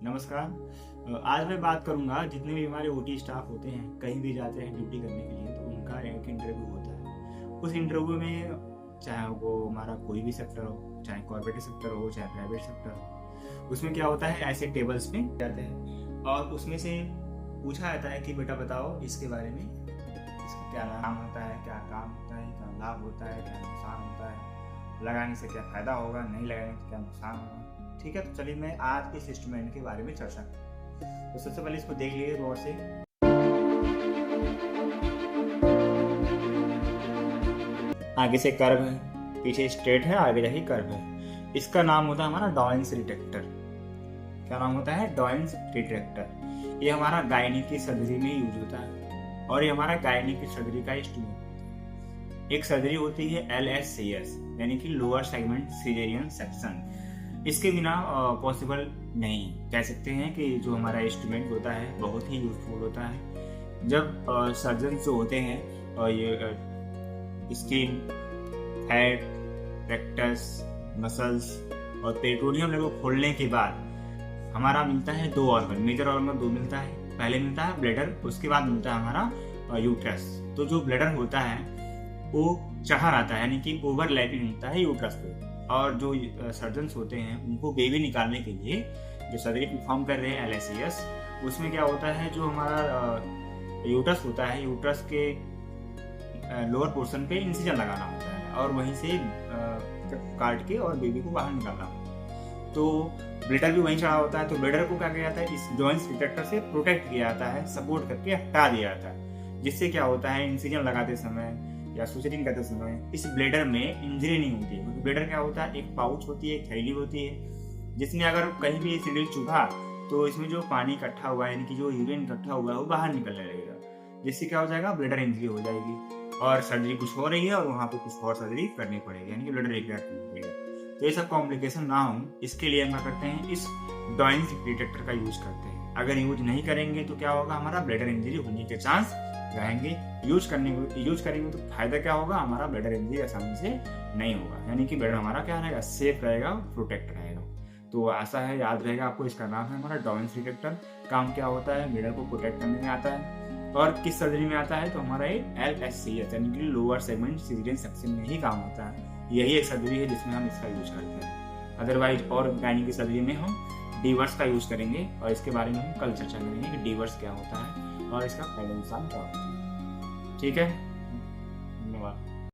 नमस्कार। आज मैं बात करूंगा जितने भी हमारे ओटी स्टाफ होते हैं, कहीं भी जाते हैं ड्यूटी करने के लिए, तो उनका एक इंटरव्यू होता है। उस इंटरव्यू में चाहे वो हमारा कोई भी सेक्टर हो, चाहे कॉर्पोरेट सेक्टर हो, चाहे प्राइवेट सेक्टर हो, उसमें क्या होता है, ऐसे टेबल्स पे जाते हैं और उसमें से पूछा जाता है कि बेटा बताओ इसके बारे में, इसका क्या नाम होता है, क्या काम होता है, क्या लाभ होता है, क्या नुकसान होता है, लगाने से क्या फायदा होगा, नहीं लगाने से क्या नुकसान होगा। ठीक है, तो चलिए मैं आज इस इंस्ट्रूमेंट के बारे में चर्चा करूँ। तो सबसे पहले इसको देख लीजिए गौर से। आगे से कर्व है, पीछे स्ट्रेट है, आगे जाके कर्व है। इसका नाम होता है हमारा डॉयंस रिट्रैक्टर। क्या नाम होता है? डॉयंस रिट्रैक्टर। ये हमारा गायनिक की सर्जरी में यूज होता है और ये हमारा गायनिक की सर्जरी का इंस्ट्रूमेंट। एक सर्जरी होती है LSCS यानी कि लोअर सेगमेंट सिजेरियन सेक्शन। इसके बिना पॉसिबल नहीं कह सकते हैं कि जो हमारा इंस्ट्रूमेंट होता है बहुत ही यूजफुल होता है। जब सर्जन जो होते हैं ये स्किन, हेड, रेक्टस, मसल्स और पेट्रोनियम लेवल को खोलने के बाद हमारा मिलता है दो ऑर्गन, मेजर ऑर्गन दो मिलता है। पहले मिलता है ब्लैडर, उसके बाद मिलता है हमारा यूट्रस। तो जो ब्लैडर होता है वो चढ़ा रहता है यानी कि ओवरलैपिंग होता है यूट्रस पे। और जो सर्जन्स होते हैं उनको बेबी निकालने के लिए जो सर्जरी परफॉर्म कर रहे हैं LSCS, उसमें क्या होता है, जो हमारा यूट्रस होता है, यूट्रस के लोअर पोर्शन पे इंसिजन लगाना होता है और वहीं से काट के और बेबी को बाहर निकालना होता है। तो ब्लेडर भी वहीं चढ़ा होता है। तो ब्लेडर को क्या किया जाता है, इस जॉइंट्स रिट्रैक्टर से प्रोटेक्ट किया जाता है, सपोर्ट करके हटा दिया जाता है, जिससे क्या होता है, इंसिजन लगाते समय या सुचरिंग करते समय इस ब्लेडर में इंजरी नहीं होती। क्योंकि ब्लेडर क्या होता है, एक पाउच होती है, एक थैली होती है, जिसमें अगर कहीं भी सिरिंज चुभा तो इसमें जो पानी इकट्ठा हुआ है यानी कि जो यूरिन इकट्ठा हुआ है वो बाहर निकलने लगेगा, जिससे क्या हो जाएगा, ब्लेडर इंजरी हो जाएगी और सर्जरी कुछ हो रही है और वहाँ पे कुछ और सर्जरी करनी पड़ेगी यानी कि ब्लेडर रिपेयर करना पड़ेगा। तो ये सब कॉम्प्लिकेशन ना हो इसके लिए हम क्या करते हैं, इस डॉयंस रिट्रैक्टर का यूज करते हैं। अगर यूज नहीं करेंगे तो क्या होगा, हमारा ब्लेडर इंजरी होने के चांस रहेंगे। यूज करेंगे तो फायदा क्या होगा, हमारा ब्लेडर इंजरी आसानी से नहीं होगा, यानी कि ब्लेडर हमारा क्या रहेगा, सेफ रहेगा, प्रोटेक्ट रहेगा। तो ऐसा है, याद रहेगा आपको। इसका नाम है हमारा डॉयंस रिट्रैक्टर। काम क्या होता है, ब्लेडर को प्रोटेक्ट करने में आता है। और किस सर्जरी में आता है, तो हमारा ये LSCS यानी कि लोअर सेगमेंट सिजेरियन सेक्शन में ही काम होता है। यही एक सर्जरी है जिसमें हम इसका यूज करते हैं। अदरवाइज और गायनिक की सर्जरी में हम डीवर्स का यूज करेंगे और इसके बारे में हम कल चर्चा करेंगे कि डीवर्स क्या होता है और इसका फायदा नुकसान क्या होता है। ठीक है।